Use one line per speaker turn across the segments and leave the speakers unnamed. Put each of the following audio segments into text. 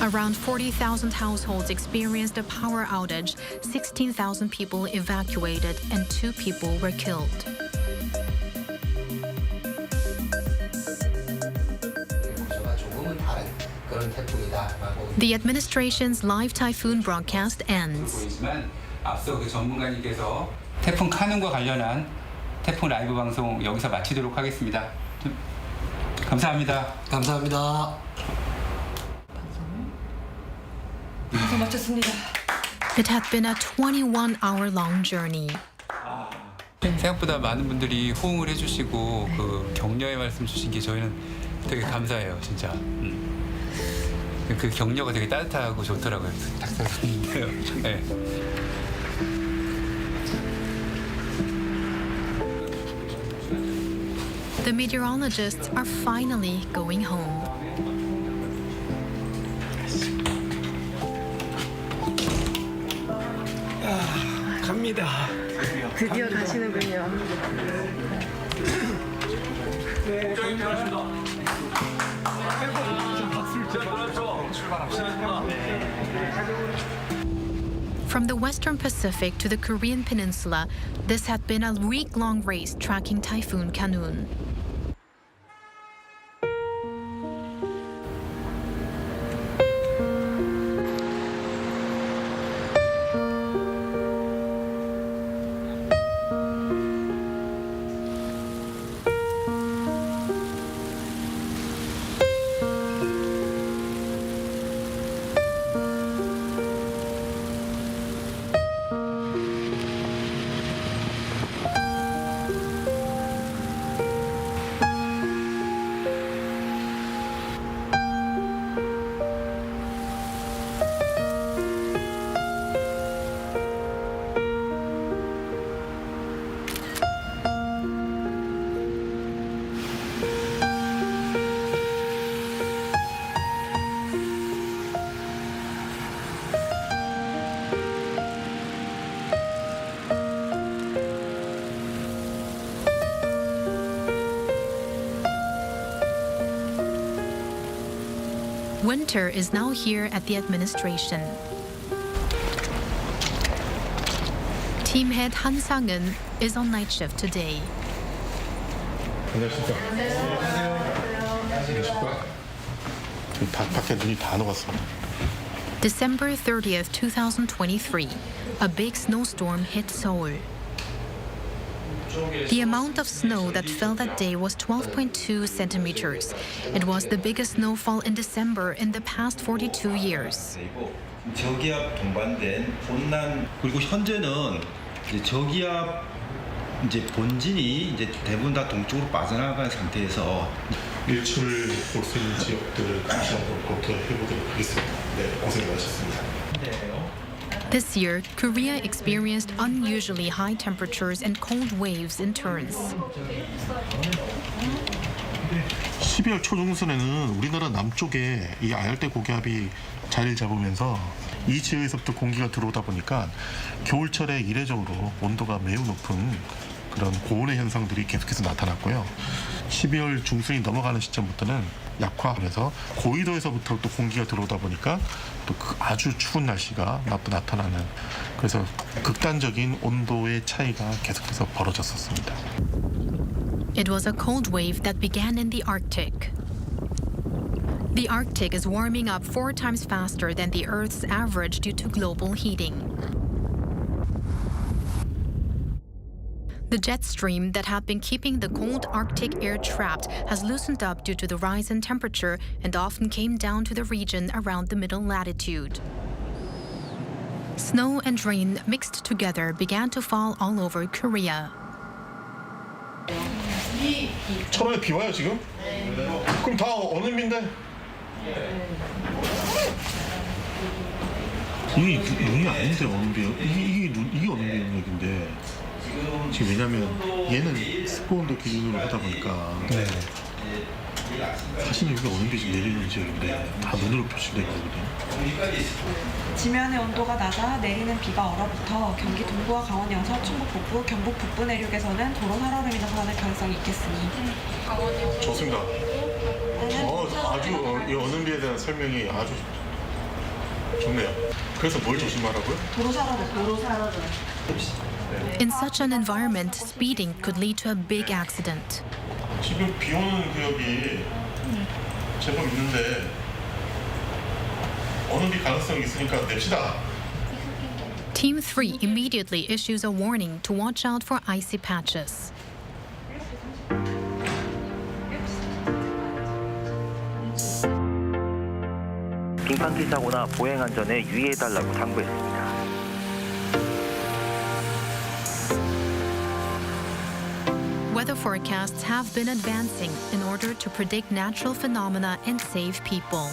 Around 40,000 households experienced a power outage, 16,000 people evacuated, and 2 people were killed. The administration's live typhoon broadcast ends.
앞서 그 전문가님께서 태풍 카눈과 관련한 태풍 라이브 방송 여기서 마치도록 하겠습니다. 감사합니다.
감사합니다.
방송 마쳤습니다.
It had been a 21-hour-long journey.
생각보다 많은 분들이 호응을 해주시고 그 격려의 말씀 주신 게 저희는 되게 감사해요, 진짜. 그 격려가 되게 따뜻하고 좋더라고요. 닭살인데요. 네.
The meteorologists are finally going home.
갑니다.
드디어 가시는군요.
From the Western Pacific to the Korean Peninsula, this had been a week-long race tracking Typhoon Khanun. Winter is now here at the administration. Team head Han Sang-eun is on night shift today.
밖에 눈이 다 녹았습니다.
December 30th, 2023, a big snowstorm hit Seoul. The amount of snow that fell that day was 12.2 centimeters. It was the biggest snowfall in December in the past 42 years.
저기압 동반된 온난 그리고 현재는 이제 저기압 이제 본진이 이제 대부분 다 동쪽으로 빠져나간 상태에서
일출을 볼 수 있는 지역들을 다시 한번 검토해 보도록 하겠습니다. 네, 고생 많으셨습니다.
This year, Korea experienced unusually high temperatures and cold waves in turns.
12월 초중순에는 우리나라 남쪽에 이 아열대 고기압이 자리를 잡으면서 이 지역에서부터 공기가 들어오다 보니까 겨울철에 이례적으로 온도가 매우 높은 그런 고온의 현상들이 계속해서 나타났고요. 12월 중순이 넘어가는 시점부터는 약화하면서 고위도에서부터 또 공기가 들어오다 보니까 또 아주 추운 날씨가 나타나는, 그래서 극단적인 온도의 차이가 계속해서 벌어졌었습니다.
It was a cold wave that began in the Arctic. The Arctic is warming up 4 times faster than the Earth's average due to global heating. The jet stream that had been keeping the cold Arctic air trapped has loosened up due to the rise in temperature and often came down to the region around the middle latitude. Snow and rain mixed together began to fall all over Korea.
천원에 비 와요 지금? 그럼 다 얼음인데? 이게 눈이 아닌데 얼음비요? 이게 얼음비 영역인데 지금 왜냐면 얘는 습고온도 기준으로 하다 보니까 사실 여기가 얼음비 지금 내리는 지역인데 다 눈으로 표시되어 있거든요.
지면의 온도가 낮아 내리는 비가 얼어붙어 경기 동부와 강원 영서, 충북 북부, 경북 북부 내륙에서는 도로 활화로 인해 발생할 가능성이 있겠으니.
좋습니다. 아주 이 얼음비에 대한 설명이 아주 좋네요. 그래서 뭘 조심하라고요?
In such an environment, speeding could lead to a big accident.
지금 비 오는 구역이 제법 있는데 어느 비 가능성이 있으니까 냅시다.
Team 3 immediately issues a warning to watch out for icy patches.
빙판길 사고나 보행 안전에 유의해달라고 당부했습니다.
Weather forecasts have been advancing in order to predict natural phenomena and save people.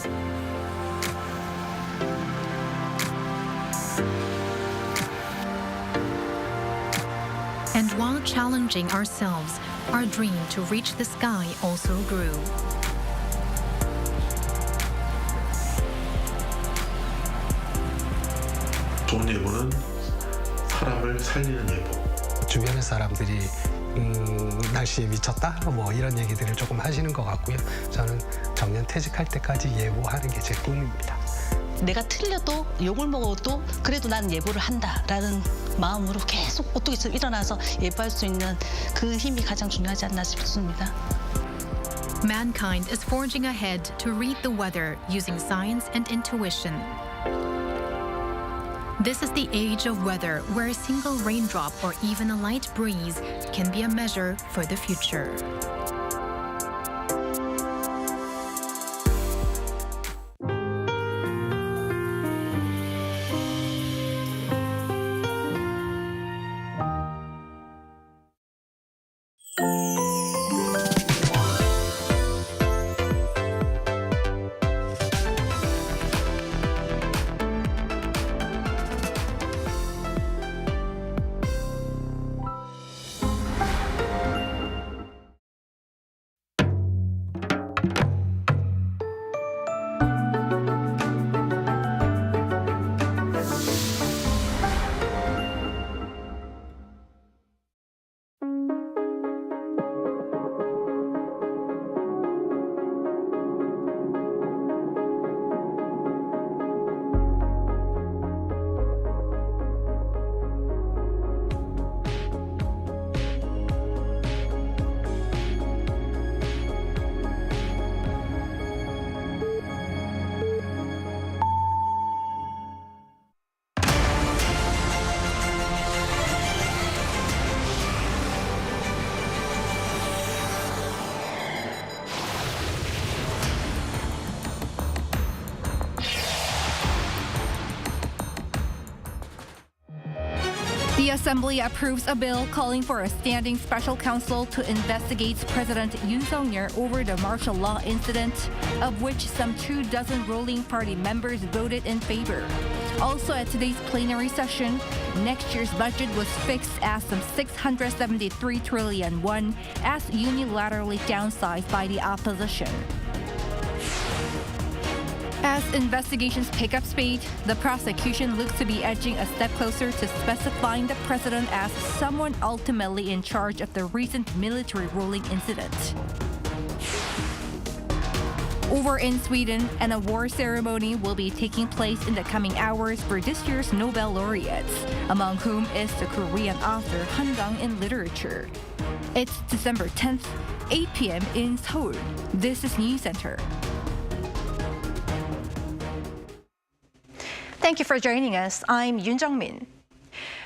And while challenging ourselves, our dream to reach the sky also grew.
좋은 예보는 사람을 살리는 예보.
주변의 사람들이 날씨에 미쳤다 뭐 이런 얘기들을 조금 하시는 것 같고요. 저는 정년 퇴직할 때까지 예보하는 게 제 꿈입니다.
내가 틀려도 욕을 먹어도 그래도 난 예보를 한다라는 마음으로 계속 어떻게 일어나서 예보할 수 있는 그 힘이 가장 중요하지 않나 싶습니다.
Mankind is forging ahead to read the weather using science and intuition. This is the age of weather where a single raindrop or even a light breeze can be a measure for the future.
The Assembly approves a bill calling for a standing special counsel to investigate President Yoon over the martial law incident, of which some 24 ruling party members voted in favor. Also at today's plenary session, next year's budget was fixed as some 673 trillion won, as unilaterally downsized by the opposition. As investigations pick up speed, the prosecution looks to be edging a step closer to specifying the president as someone ultimately in charge of the recent military ruling incident. Over in Sweden, an award ceremony will be taking place in the coming hours for this year's Nobel laureates, among whom is the Korean author Kang in literature. It's December 10th, 8 p.m. in Seoul. This is Newscenter. Thank you for joining us. I'm Yoon Jung-min.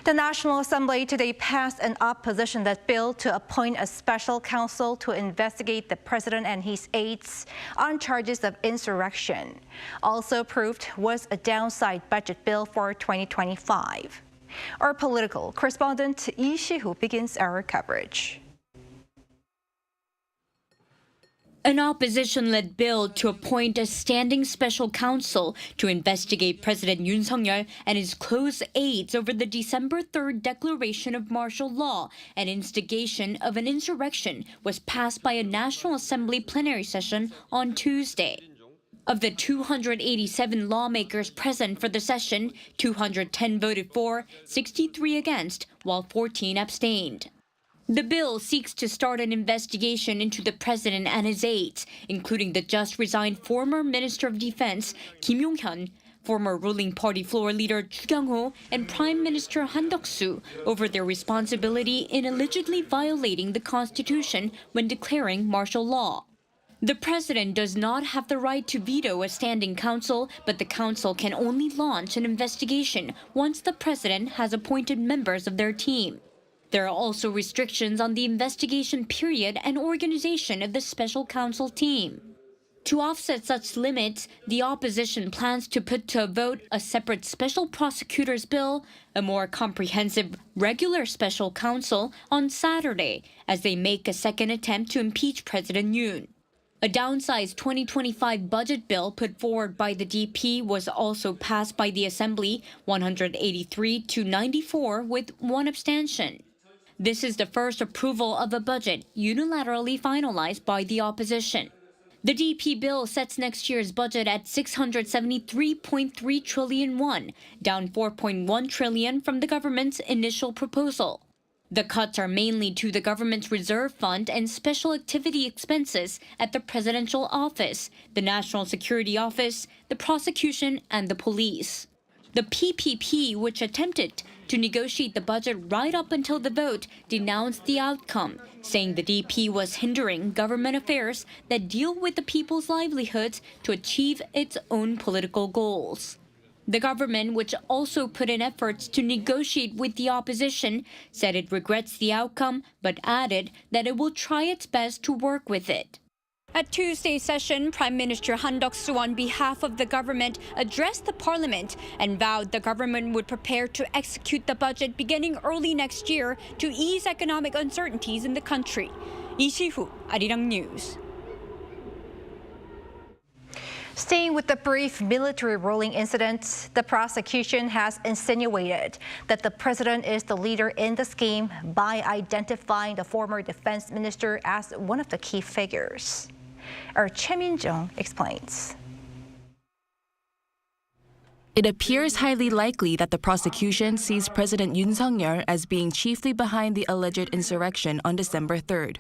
The National Assembly today passed an opposition-led bill to appoint a special counsel to investigate the president and his aides on charges of insurrection. Also approved was a downside budget bill for 2025. Our political correspondent Lee Si-hoo begins our coverage.
An opposition-led bill to appoint a standing special counsel to investigate President Yoon and his close aides over the December 3rd declaration of martial law and instigation of an insurrection was passed by a National Assembly plenary session on Tuesday. Of the 287 lawmakers present for the session, 210 voted for, 63 against, while 14 abstained. The bill seeks to start an investigation into the president and his aides, including the just resigned former Minister of Defense Kim Yong-hyun, former ruling party floor leader Chu Kyung-ho and Prime Minister Han Duck-soo over their responsibility in allegedly violating the Constitution when declaring martial law. The president does not have the right to veto a standing council, but the council can only launch an investigation once the president has appointed members of their team. There are also restrictions on the investigation period and organization of the special counsel team. To offset such limits, the opposition plans to put to a vote a separate special prosecutor's bill, a more comprehensive regular special counsel, on Saturday, as they make a second attempt to impeach President Yoon. A downsized 2025 budget bill put forward by the DP was also passed by the Assembly, 183 to 94, with one abstention. This is the first approval of a budget unilaterally finalized by the opposition. The DP bill sets next year's budget at 673.3 trillion won, down 4.1 trillion from the government's initial proposal. The cuts are mainly to the government's reserve fund and special activity expenses at the presidential office, the National Security Office, the prosecution, and the police. The PPP, which attempted to negotiate the budget right up until the vote, denounced the outcome, saying the DP was hindering government affairs that deal with the people's livelihoods to achieve its own political goals. The government, which also put in efforts to negotiate with the opposition, said it regrets the outcome, but added that it will try its best to work with it. At Tuesday's session, Prime Minister Han Duck-soo, on behalf of the government, addressed the parliament and vowed the government would prepare to execute the budget beginning early next year to ease economic uncertainties in the country. Lee Si-hu, Arirang News.
Staying with the brief military ruling incident, the prosecution has insinuated that the president is the leader in the scheme by identifying the former defense minister as one of the key figures. Our Choi Min-jung explains.
It appears highly likely that the prosecution sees President Yoon Suk-yeol as being chiefly behind the alleged insurrection on December 3rd.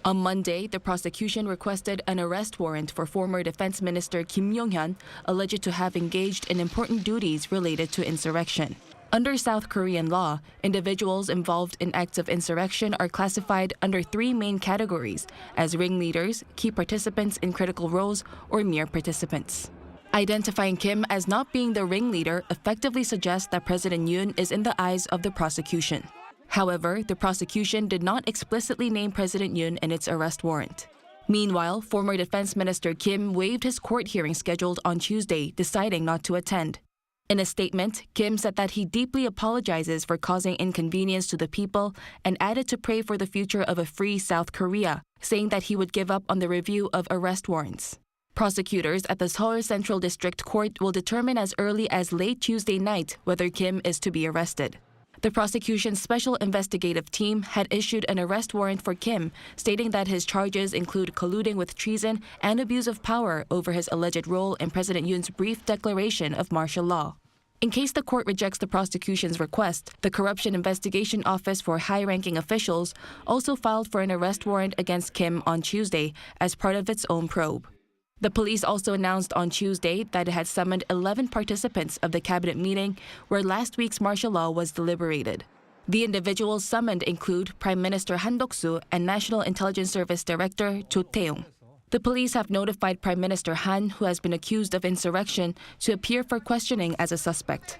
On Monday, the prosecution requested an arrest warrant for former Defense Minister Kim Yong-hyun, alleged to have engaged in important duties related to insurrection. Under South Korean law, individuals involved in acts of insurrection are classified under three main categories as ringleaders, key participants in critical roles, or mere participants. Identifying Kim as not being the ringleader effectively suggests that President Yoon is in the eyes of the prosecution. However, the prosecution did not explicitly name President Yoon in its arrest warrant. Meanwhile, former Defense Minister Kim waived his court hearing scheduled on Tuesday, deciding not to attend. In a statement, Kim said that he deeply apologizes for causing inconvenience to the people and added to pray for the future of a free South Korea, saying that he would give up on the review of arrest warrants. Prosecutors at the Seoul Central District Court will determine as early as late Tuesday night whether Kim is to be arrested. The prosecution's special investigative team had issued an arrest warrant for Kim, stating that his charges include colluding with treason and abuse of power over his alleged role in President Yoon's brief declaration of martial law. In case the court rejects the prosecution's request, the Corruption Investigation Office for High-Ranking Officials also filed for an arrest warrant against Kim on Tuesday as part of its own probe. The police also announced on Tuesday that it had summoned 11 participants of the cabinet meeting where last week's martial law was deliberated. The individuals summoned include Prime Minister Han Duck-soo and National Intelligence Service Director Cho Tae-yong. The police have notified Prime Minister Han, who has been accused of insurrection, to appear for questioning as a suspect.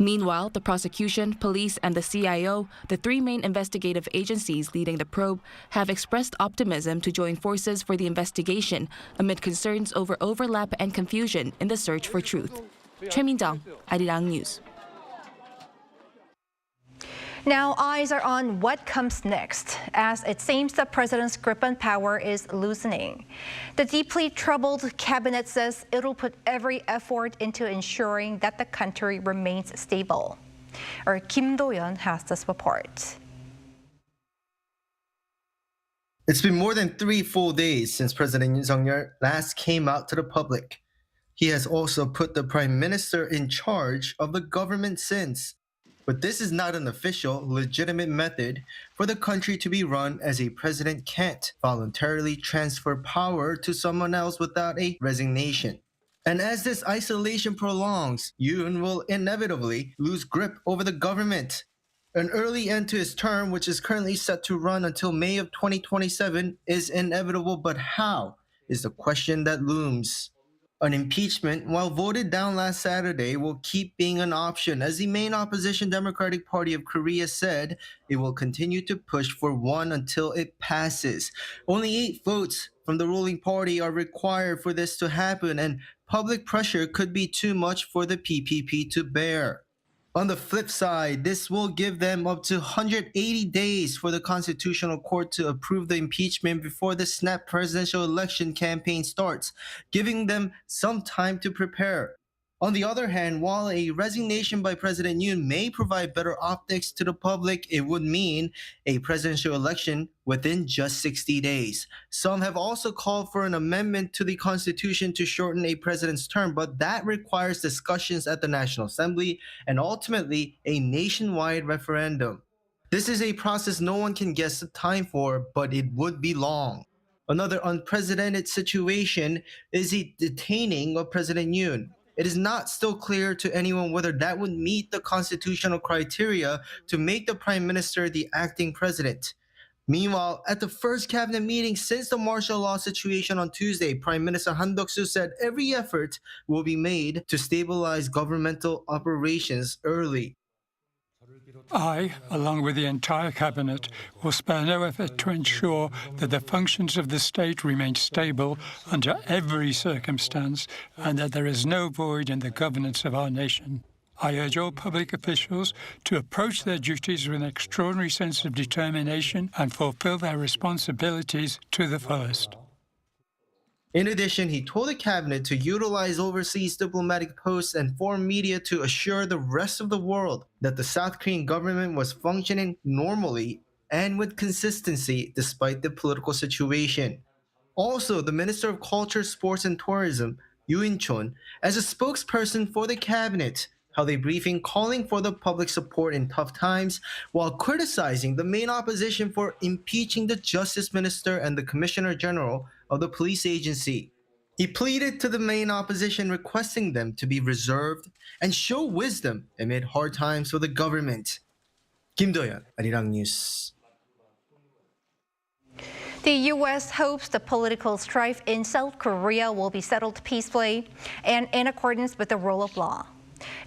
Meanwhile, the prosecution, police, and the CIO, the three main investigative agencies leading the probe, have expressed optimism to join forces for the investigation amid concerns over overlap and confusion in the search for truth. Choi Min-jung, Arirang News.
Now, eyes are on what comes next, as it seems the president's grip on power is loosening. The deeply troubled cabinet says it'll put every effort into ensuring that the country remains stable. Our Kim Do-yeon has this report.
It's been more than 3 full days since President Yoon Suk-yeol last came out to the public. He has also put the Prime Minister in charge of the government since. But this is not an official, legitimate method for the country to be run, as a president can't voluntarily transfer power to someone else without a resignation. And as this isolation prolongs, Yoon will inevitably lose grip over the government. An early end to his term, which is currently set to run until May of 2027, is inevitable, but how is the question that looms. An impeachment, while voted down last Saturday, will keep being an option, as the main opposition Democratic Party of Korea said it will continue to push for one until it passes. Only 8 votes from the ruling party are required for this to happen, and public pressure could be too much for the PPP to bear. On the flip side, this will give them up to 180 days for the Constitutional Court to approve the impeachment before the snap presidential election campaign starts, giving them some time to prepare. On the other hand, while a resignation by President Yoon may provide better optics to the public, it would mean a presidential election within just 60 days. Some have also called for an amendment to the Constitution to shorten a president's term, but that requires discussions at the National Assembly and ultimately a nationwide referendum. This is a process no one can guess the time for, but it would be long. Another unprecedented situation is the detaining of President Yoon. It is not still clear to anyone whether that would meet the constitutional criteria to make the prime minister the acting president. Meanwhile, at the first cabinet meeting since the martial law situation on Tuesday, Prime Minister Han Duck-soo said every effort will be made to stabilize governmental operations early.
I, along with the entire cabinet, will spare no effort to ensure that the functions of the state remain stable under every circumstance and that there is no void in the governance of our nation. I urge all public officials to approach their duties with an extraordinary sense of determination and fulfill their responsibilities to the fullest.
In addition, he told the cabinet to utilize overseas diplomatic posts and foreign media to assure the rest of the world that the South Korean government was functioning normally and with consistency despite the political situation. Also, the Minister of Culture, Sports and Tourism, Yoo In-chun, as a spokesperson for the cabinet, held a briefing calling for the public support in tough times while criticizing the main opposition for impeaching the Justice Minister and the Commissioner General of the police agency. He pleaded to the main opposition, requesting them to be reserved and show wisdom amid hard times for the government. Kim Do-yeon, Arirang News.
The U.S. hopes the political strife in South Korea will be settled peacefully and in accordance with the rule of law.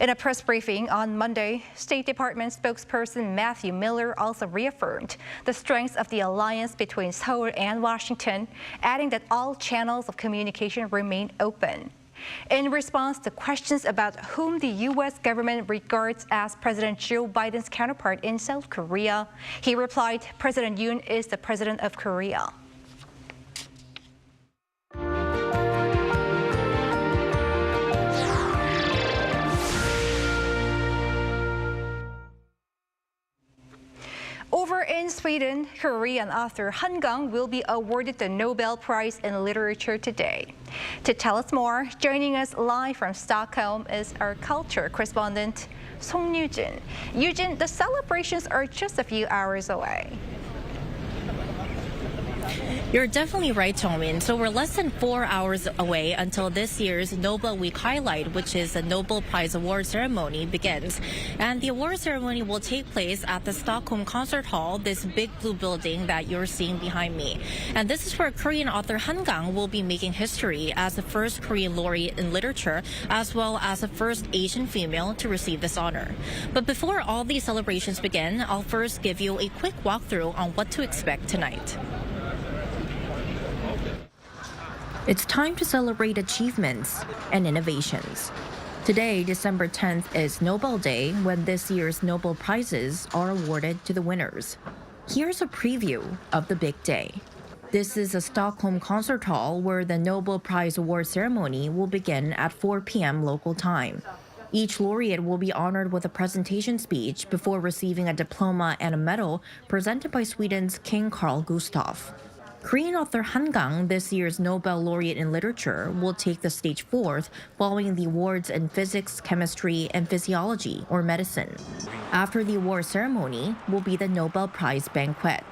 In a press briefing on Monday, State Department spokesperson Matthew Miller also reaffirmed the strength of the alliance between Seoul and Washington, adding that all channels of communication remain open. In response to questions about whom the U.S. government regards as President Joe Biden's counterpart in South Korea, he replied, President Yoon is the president of Korea. Over in Sweden, Korean author Kang will be awarded the Nobel Prize in Literature today. To tell us more, joining us live from Stockholm is our culture correspondent, Song Yujin. Yujin, the celebrations are just a few hours away.
You're definitely right, Jongmin. So we're less than 4 hours away until this year's Nobel Week highlight, which is the Nobel Prize award ceremony, begins. And the award ceremony will take place at the Stockholm Concert Hall, this big blue building that you're seeing behind me. And this is where Korean author Kang will be making history as the first Korean laureate in literature, as well as the first Asian female to receive this honor. But before all these celebrations begin, I'll first give you a quick walkthrough on what to expect tonight. It's time to celebrate achievements and innovations. Today, December 10th, is Nobel Day, when this year's Nobel Prizes are awarded to the winners. Here's a preview of the big day. This is the Stockholm Concert Hall, where the Nobel Prize award ceremony will begin at 4 p.m. local time. Each laureate will be honored with a presentation speech before receiving a diploma and a medal presented by Sweden's King Carl Gustaf. Korean author Kang, this year's Nobel laureate in literature, will take the stage fourth following the awards in physics, chemistry, and physiology or medicine. After the award ceremony will be the Nobel Prize banquet.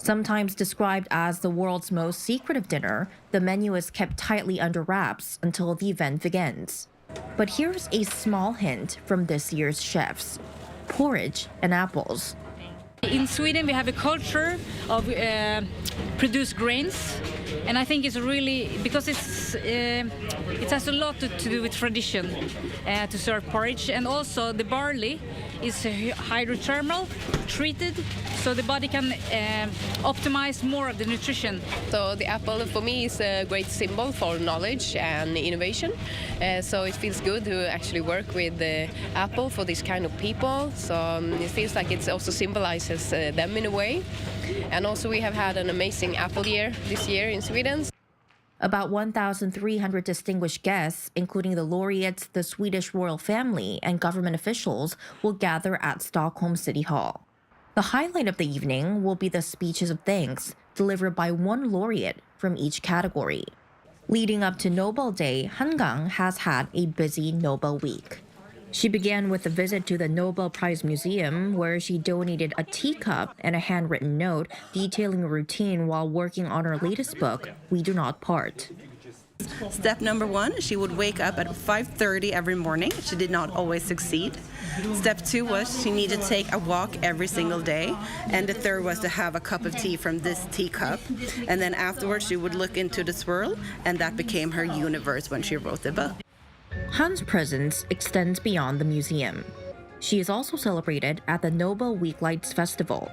Sometimes described as the world's most secretive dinner, the menu is kept tightly under wraps until the event begins. But here's a small hint from this year's chefs: porridge and apples.
In Sweden, we have a culture of produced grains, and I think it's really because it has a lot to do with tradition to serve porridge, and also the barley is hydrothermal treated, so the body can optimize more of the nutrition.
So the apple for me is a great symbol for knowledge and innovation. So it feels good to actually work with the apple for this kind of people. So it feels like it also symbolizes them in a way. And also we have had an amazing apple year this year in Sweden.
About 1,300 distinguished guests, including the laureates, the Swedish royal family, and government officials, will gather at Stockholm City Hall. The highlight of the evening will be the speeches of thanks delivered by one laureate from each category. Leading up to Nobel Day, Kang has had a busy Nobel week. She began with a visit to the Nobel Prize Museum, where she donated a teacup and a handwritten note detailing a routine while working on her latest book, We Do Not Part.
Step number 1, she would wake up at 5:30 every morning. She did not always succeed. Step 2 was she needed to take a walk every single day. And the third was to have a cup of tea from this teacup. And then afterwards she would look into the swirl, and that became her universe when she wrote the book.
Han's presence extends beyond the museum. She is also celebrated at the Nobel Week Lights Festival.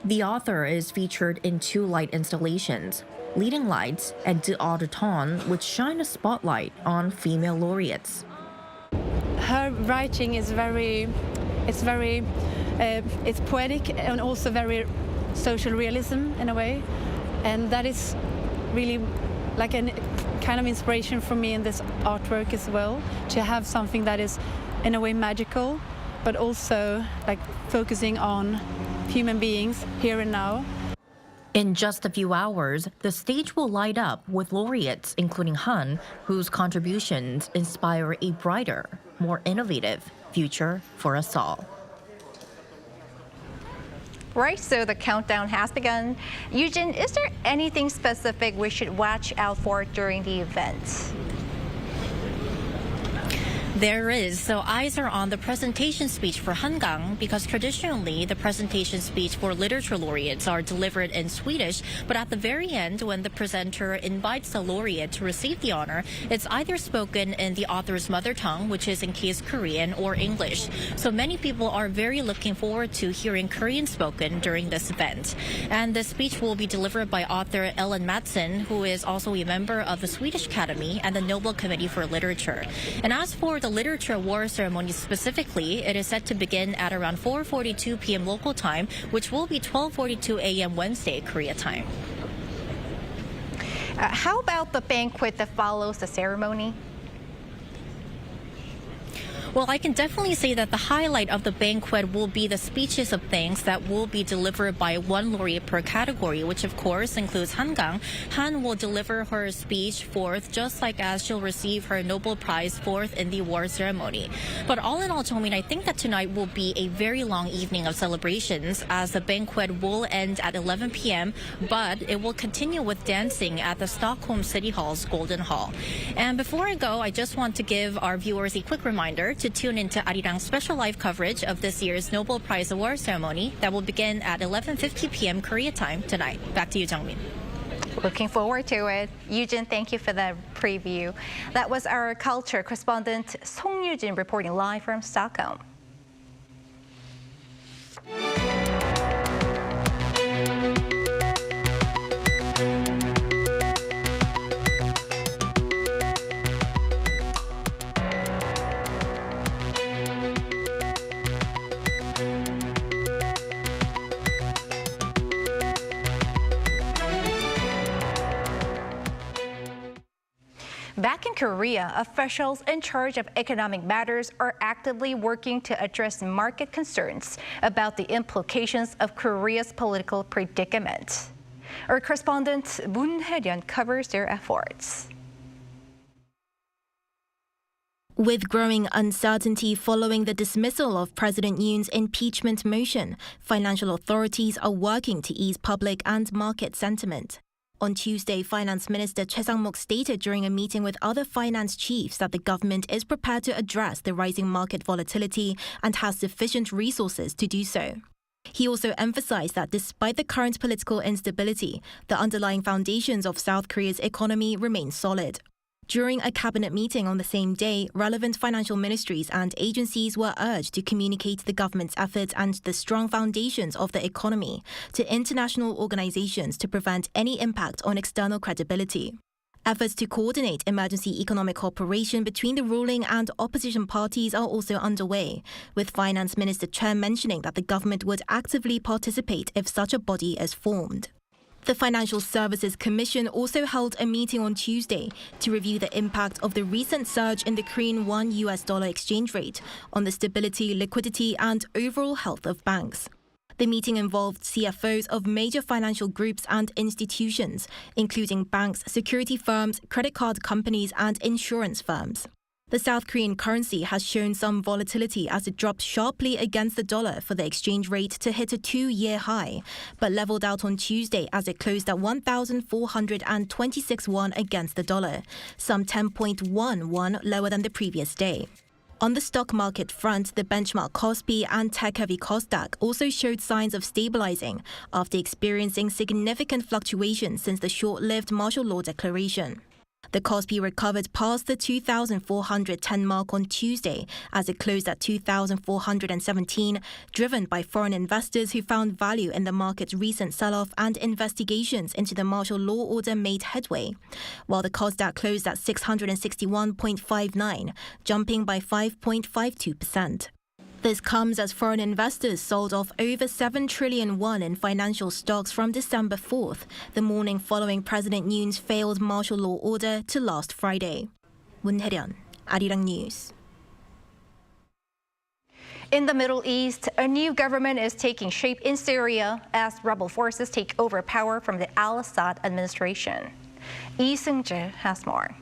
The author is featured in 2 light installations, Leading Lights and De Auditon, which shine a spotlight on female laureates.
Her writing is it's poetic and also very social realism in a way, and that is really like a kind of inspiration for me in this artwork as well, to have something that is in a way magical, but also like focusing on human beings here and now.
In just a few hours, the stage will light up with laureates, including Han, whose contributions inspire a brighter, more innovative future for us all.
Right, so the countdown has begun. Eugene, is there anything specific we should watch out for during the event?
There is. So eyes are on the presentation speech for Kang, because traditionally the presentation speech for literature laureates are delivered in Swedish, but at the very end, when the presenter invites the laureate to receive the honor, it's either spoken in the author's mother tongue, which is in case Korean, or English. So many people are very looking forward to hearing Korean spoken during this event. And the speech will be delivered by author Ellen Mattsson, who is also a member of the Swedish Academy and the Nobel Committee for Literature. And as for the literature award ceremony specifically, it is set to begin at around 4:42 p.m. local time, which will be 12:42 a.m. Wednesday, Korea time.
How about the banquet that follows the ceremony?
Well, I can definitely say that the highlight of the banquet will be the speeches of thanks that will be delivered by one laureate per category, which of course includes Kang. Han will deliver her speech fourth, just like as she'll receive her Nobel Prize fourth in the award ceremony. But all in all, Jongmin, I think that tonight will be a very long evening of celebrations, as the banquet will end at 11 p.m., but it will continue with dancing at the Stockholm City Hall's Golden Hall. And before I go, I just want to give our viewers a quick reminder to tune into Arirang's special live coverage of this year's Nobel Prize award ceremony that will begin at 11:50 p.m. Korea time tonight. Back to you, Jongmin.
Looking forward to it. Eugene, thank you for the preview. That was our culture correspondent Song Eugene reporting live from Stockholm. Back in Korea, officials in charge of economic matters are actively working to address market concerns about the implications of Korea's political predicament. Our correspondent Moon Hae-ryun covers their efforts.
With growing uncertainty following the dismissal of President Yoon's impeachment motion, financial authorities are working to ease public and market sentiment. On Tuesday, Finance Minister Choi Sang-mok stated during a meeting with other finance chiefs that the government is prepared to address the rising market volatility and has sufficient resources to do so. He also emphasized that despite the current political instability, the underlying foundations of South Korea's economy remain solid. During a cabinet meeting on the same day, relevant financial ministries and agencies were urged to communicate the government's efforts and the strong foundations of the economy to international organizations to prevent any impact on external credibility. Efforts to coordinate emergency economic cooperation between the ruling and opposition parties are also underway, with Finance Minister Chen mentioning that the government would actively participate if such a body is formed. The Financial Services Commission also held a meeting on Tuesday to review the impact of the recent surge in the Korean won-US dollar exchange rate on the stability, liquidity, and overall health of banks. The meeting involved CFOs of major financial groups and institutions, including banks, security firms, credit card companies, and insurance firms. The South Korean currency has shown some volatility as it dropped sharply against the dollar for the exchange rate to hit a 2-year high, but leveled out on Tuesday as it closed at 1,426 won against the dollar, some 10.1 won lower than the previous day. On the stock market front, the benchmark KOSPI and tech-heavy KOSDAQ also showed signs of stabilizing after experiencing significant fluctuations since the short-lived martial law declaration. The KOSPI recovered past the 2,410 mark on Tuesday as it closed at 2,417, driven by foreign investors who found value in the market's recent sell-off and investigations into the martial law order made headway, while the KOSDAQ closed at 661.59, jumping by 5.52%. This comes as foreign investors sold off over 7 trillion won in financial stocks from December 4th, the morning following President Yoon's failed martial law order to last Friday. 문혜련, Arirang News.
In the Middle East, a new government is taking shape in Syria as rebel forces take over power from the al-Assad administration. Lee Seung-jae has more.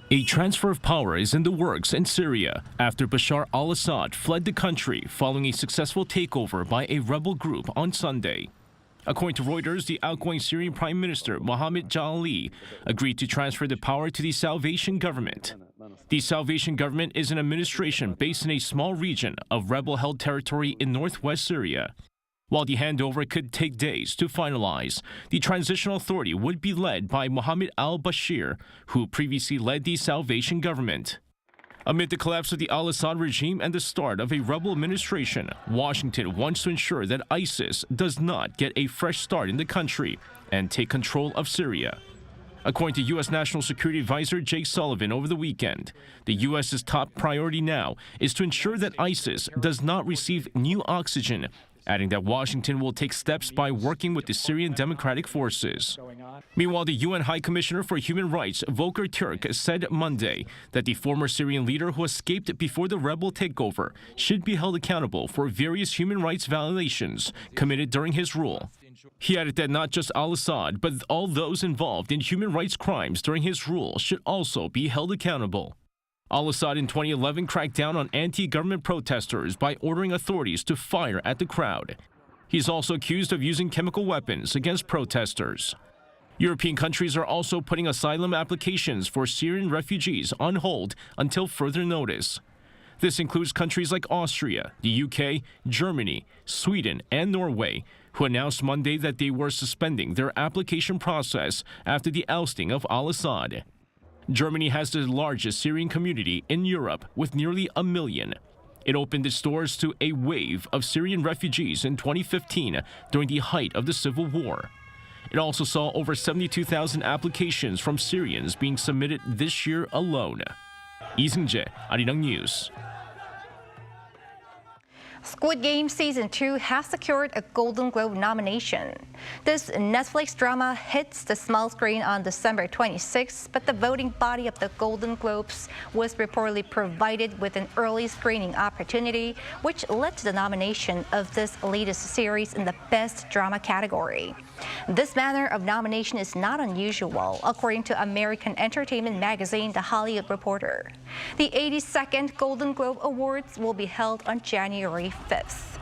A transfer of power is in the works in Syria after Bashar al-Assad fled the country following a successful takeover by a rebel group on Sunday. According to Reuters, the outgoing Syrian Prime Minister Mohammed Jalali agreed to transfer the power to the Salvation Government. The Salvation Government is an administration based in a small region of rebel-held territory in northwest Syria. While the handover could take days to finalize, the transitional authority would be led by Mohammed al-Bashir, who previously led the Salvation Government. Amid the collapse of the al-Assad regime and the start of a rebel administration, Washington wants to ensure that ISIS does not get a fresh start in the country and take control of Syria. According to U.S. National Security Advisor Jake Sullivan over the weekend, the U.S.'s top priority now is to ensure that ISIS does not receive new oxygen, adding that Washington will take steps by working with the Syrian Democratic Forces. Meanwhile, the UN High Commissioner for Human Rights, Volker Turk, said Monday that the former Syrian leader who escaped before the rebel takeover should be held accountable for various human rights violations committed during his rule. He added that not just al-Assad, but all those involved in human rights crimes during his rule should also be held accountable. Al-Assad in 2011 cracked down on anti-government protesters by ordering authorities to fire at the crowd. He's also accused of using chemical weapons against protesters. European countries are also putting asylum applications for Syrian refugees on hold until further notice. This includes countries like Austria, the UK, Germany, Sweden, and Norway, who announced Monday that they were suspending their application process after the ousting of al-Assad. Germany has the largest Syrian community in Europe with nearly 1 million. It opened its doors to a wave of Syrian refugees in 2015 during the height of the civil war. It also saw over 72,000 applications from Syrians being submitted this year alone. Lee Seung-jae, Arirang News.
Squid Game Season 2 has secured a Golden Globe nomination. This Netflix drama hits the small screen on December 26th, but the voting body of the Golden Globes was reportedly provided with an early screening opportunity, which led to the nomination of this latest series in the Best Drama category. This manner of nomination is not unusual, according to American entertainment magazine The Hollywood Reporter. The 82nd Golden Globe Awards will be held on January 5th.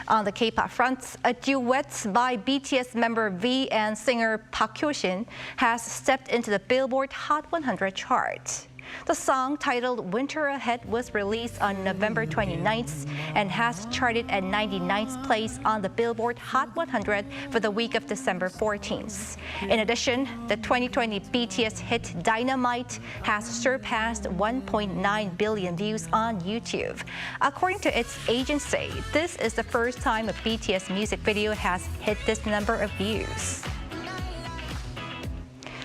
On the K-pop front, a duet by BTS member V and singer Park Hyo-shin has stepped into the Billboard Hot 100 chart. The song, titled Winter Ahead, was released on November 29th and has charted at 99th place on the Billboard Hot 100 for the week of December 14th. In addition, the 2020 BTS hit Dynamite has surpassed 1.9 billion views on YouTube. According to its agency, this is the first time a BTS music video has hit this number of views.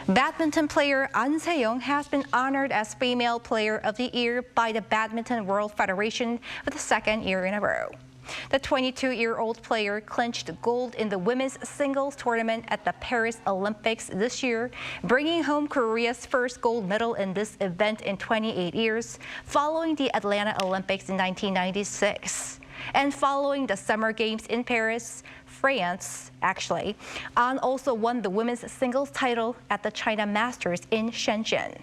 Badminton player An Se-young has been honored as Female Player of the Year by the Badminton World Federation for the second year in a row. The 22-year-old player clinched gold in the women's singles tournament at the Paris Olympics this year, bringing home Korea's first gold medal in this event in 28 years, following the Atlanta Olympics in 1996. And following the Summer Games in Paris, France, actually, An also won the women's singles title at the China Masters in Shenzhen.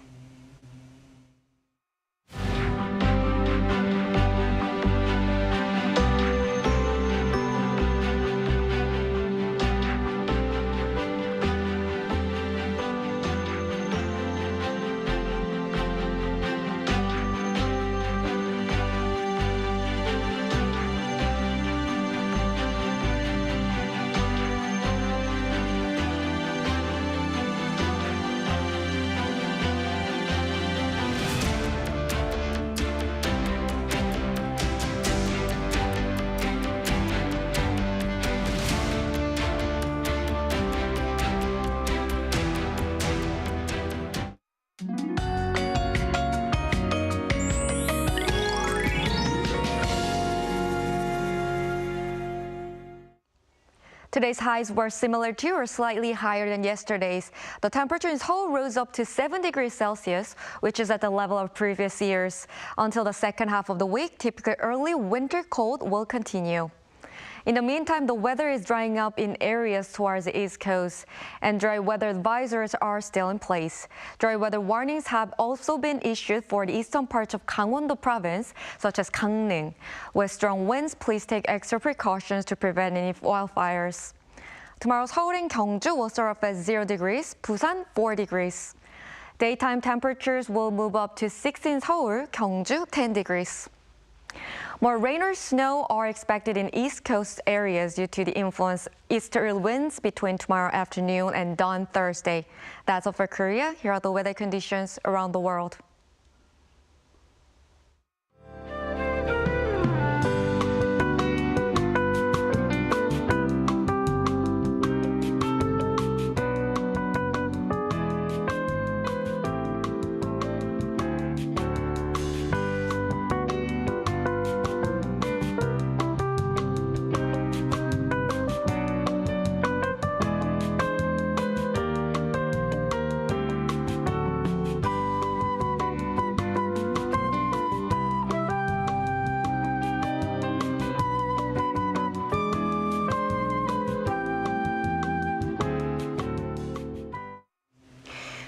Today's highs were similar to or slightly higher than yesterday's. The temperature in Seoul rose up to 7 degrees Celsius, which is at the level of previous years. Until the second half of the week, typically early winter cold will continue. In the meantime, the weather is drying up in areas towards the East Coast, and dry weather advisories are still in place. Dry weather warnings have also been issued for the eastern parts of Gangwon-do province, such as Gangneung. With strong winds, please take extra precautions to prevent any wildfires. Tomorrow, Seoul and Gyeongju will start off at 0 degrees, Busan 4 degrees. Daytime temperatures will move up to 6 in Seoul, Gyeongju 10 degrees. More rain or snow are expected in East Coast areas due to the influence easterly winds between tomorrow afternoon and dawn Thursday. That's all for Korea. Here are the weather conditions around the world.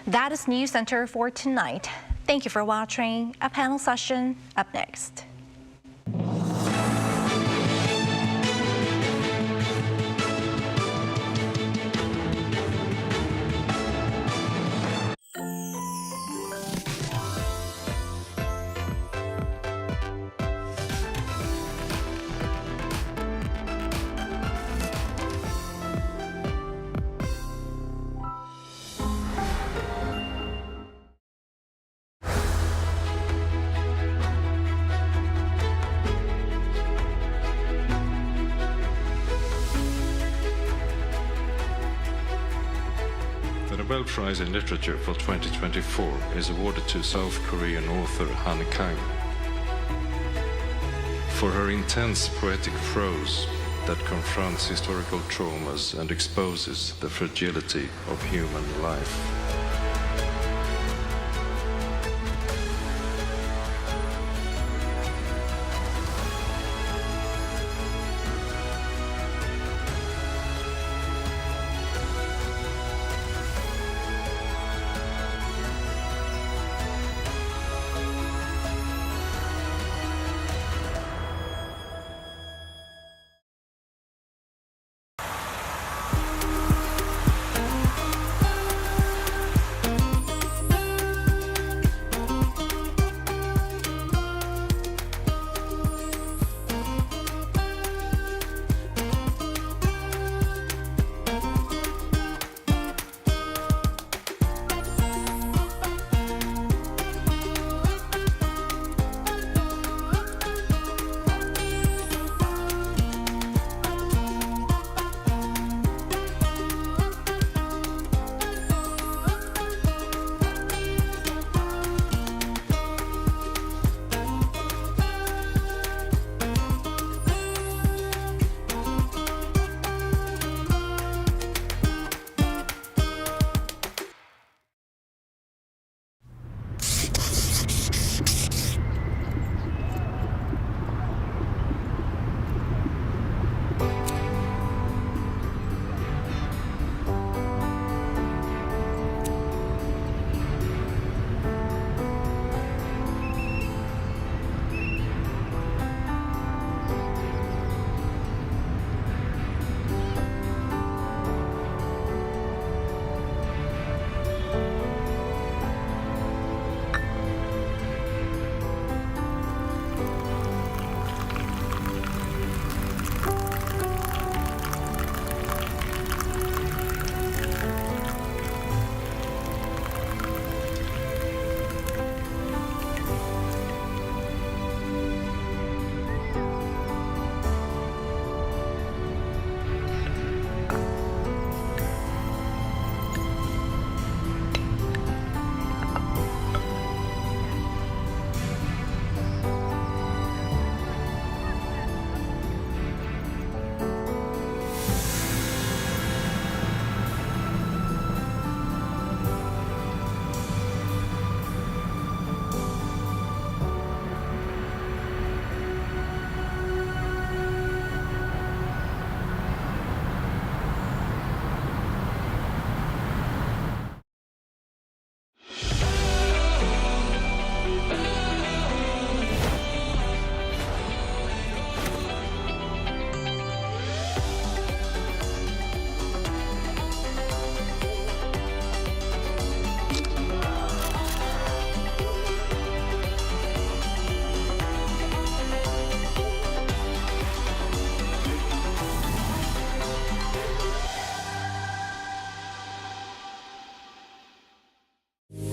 That is Newscenter for tonight. Thank you for watching. A panel session up next.
The Nobel Prize in Literature for 2024 is awarded to South Korean author Kang for her intense poetic prose that confronts historical traumas and exposes the fragility of human life.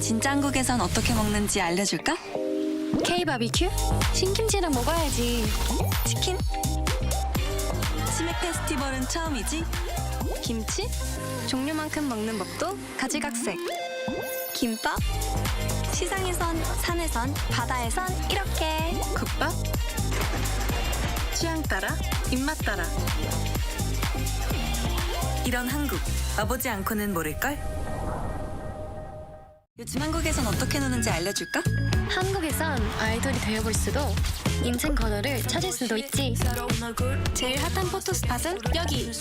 진짜 한국에선 어떻게 먹는지 알려줄까? K-바비큐? 신김치랑 먹어야지. 치킨? 치맥 페스티벌은 처음이지. 김치? 종류만큼 먹는 법도 가지각색. 김밥? 시장에선, 산에선, 바다에선 이렇게. 국밥? 취향 따라, 입맛 따라. 이런 한국, 와보지 않고는 모를걸? 요즘 한국에선 어떻게 노는지 알려줄까? 한국에선 아이돌이 되어볼 수도 인생 번호를 찾을 수도 있지. 제일 핫한 포토스팟은 여기.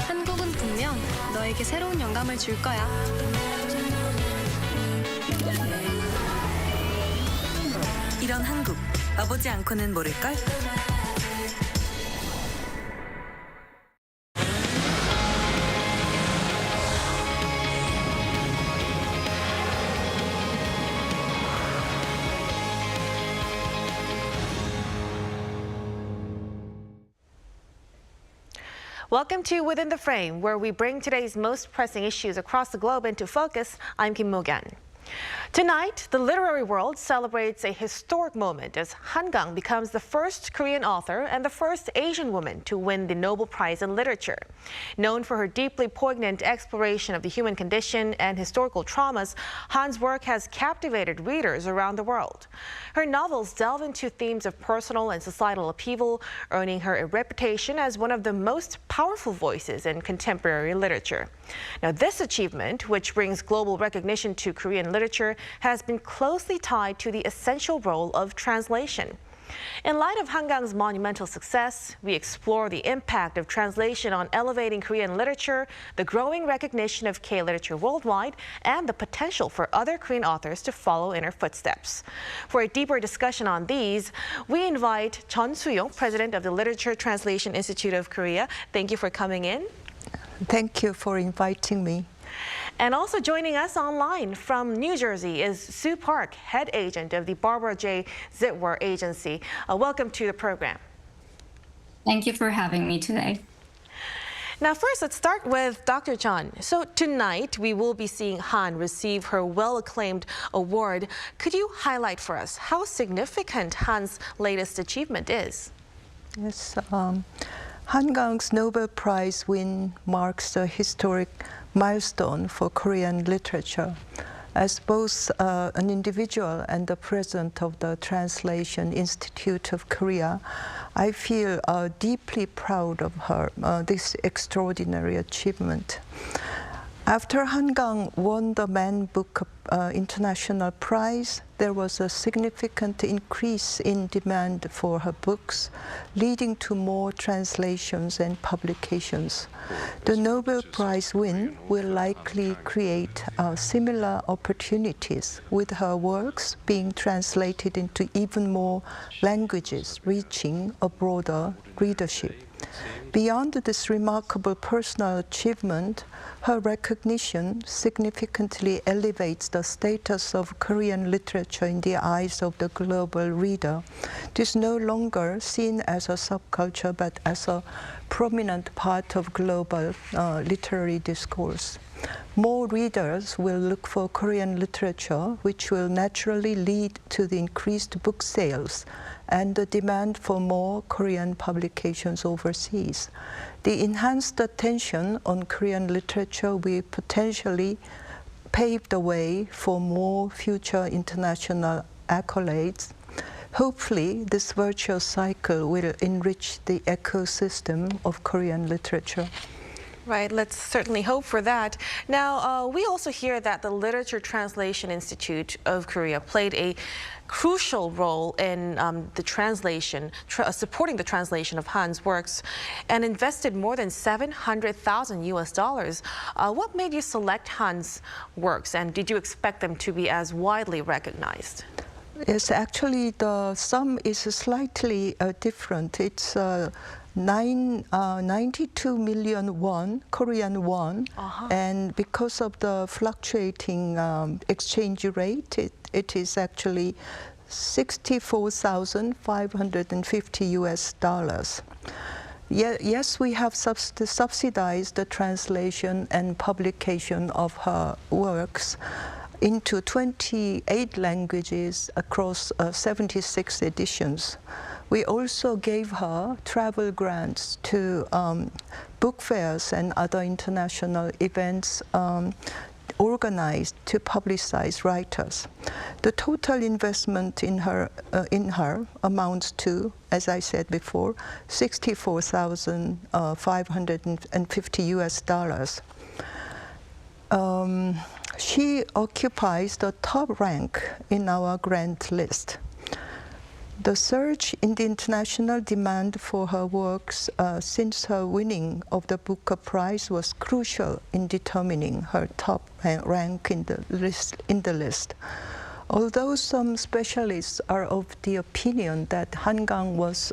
한국은 분명 너에게 새로운 영감을 줄 거야. 이런 한국, 와보지 않고는 모를걸?
Welcome to Within the Frame, where we bring today's most pressing issues across the globe into focus. I'm Kim Mo-gyan. Tonight, the literary world celebrates a historic moment as Han Kang becomes the first Korean author and the first Asian woman to win the Nobel Prize in Literature. Known for her deeply poignant exploration of the human condition and historical traumas, Han's work has captivated readers around the world. Her novels delve into themes of personal and societal upheaval, earning her a reputation as one of the most powerful voices in contemporary literature. Now, this achievement, which brings global recognition to Korean literature, has been closely tied to the essential role of translation. In light of Han Kang's monumental success, we explore the impact of translation on elevating Korean literature, the growing recognition of K-literature worldwide, and the potential for other Korean authors to follow in her footsteps. For a deeper discussion on these, we invite Chun Soo-young, president of the Literature Translation Institute of Korea. Thank you for coming in.
Thank you for inviting me.
And also joining us online from New Jersey is Sue Park, head agent of the Barbara J. Zitwer Agency. Welcome to the program.
Thank you for having me today.
Now, first, let's start with Dr. Chun. So tonight, we will be seeing Han receive her well-acclaimed award. Could you highlight for us how significant Han's latest achievement is?
Yes, Han Kang's Nobel Prize win marks a historic milestone for Korean literature. As both an individual and the president of the Translation Institute of Korea, I feel deeply proud of her, this extraordinary achievement. After Han Kang won the Man Book International Prize, there was a significant increase in demand for her books, leading to more translations and publications. The Nobel Prize win will likely create similar opportunities, with her works being translated into even more languages, reaching a broader readership. Beyond this remarkable personal achievement, her recognition significantly elevates the status of Korean literature in the eyes of the global reader. It is no longer seen as a subculture, but as a prominent part of global literary discourse. More readers will look for Korean literature, which will naturally lead to the increased book sales and the demand for more Korean publications overseas. The enhanced attention on Korean literature will potentially pave the way for more future international accolades. Hopefully, this virtuous cycle will enrich the ecosystem of Korean literature.
Right, let's certainly hope for that. Now, we also hear that the Literature Translation Institute of Korea played a crucial role in the translation, supporting the translation of Han's works, and invested more than $700,000 US. What made you select Han's works, and did you expect them to be as widely recognized?
Yes, actually, the sum is slightly different. It's 92 million won, Korean won, and because of the fluctuating exchange rate, it is actually 64,550 US dollars. Yes, we have subsidized the translation and publication of her works into 28 languages across 76 editions. We also gave her travel grants to book fairs and other international events organized to publicize writers. The total investment in her amounts to, as I said before, $64,550 US. She occupies the top rank in our grant list. The surge in the international demand for her works since her winning of the Booker Prize was crucial in determining her top rank in the list. Although some specialists are of the opinion that Hangang's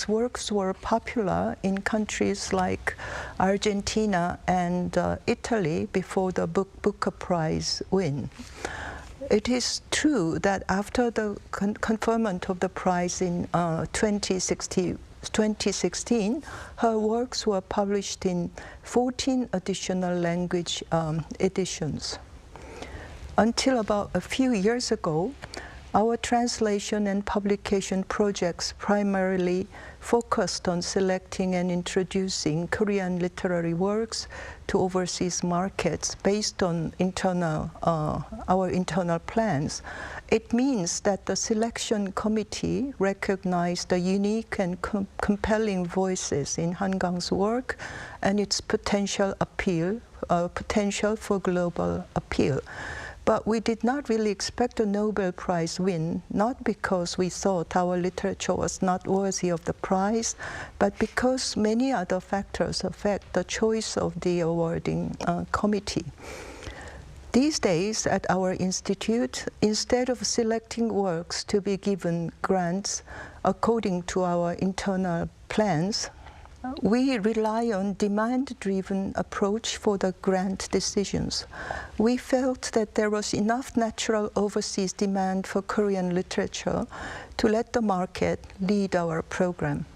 works were popular in countries like Argentina and Italy before the Booker Prize win. It is true that after the conferment of the prize in 2016, her works were published in 14 additional language editions. Until about a few years ago, our translation and publication projects primarily focused on selecting and introducing Korean literary works to overseas markets based on our internal plans. It means that the selection committee recognized the unique and compelling voices in Hangang's work and its potential for global appeal. But we did not really expect a Nobel Prize win, not because we thought our literature was not worthy of the prize, but because many other factors affect the choice of the awarding committee. These days at our institute, instead of selecting works to be given grants according to our internal plans, we rely on demand-driven approach for the grant decisions. We felt that there was enough natural overseas demand for Korean literature to let the market lead our program.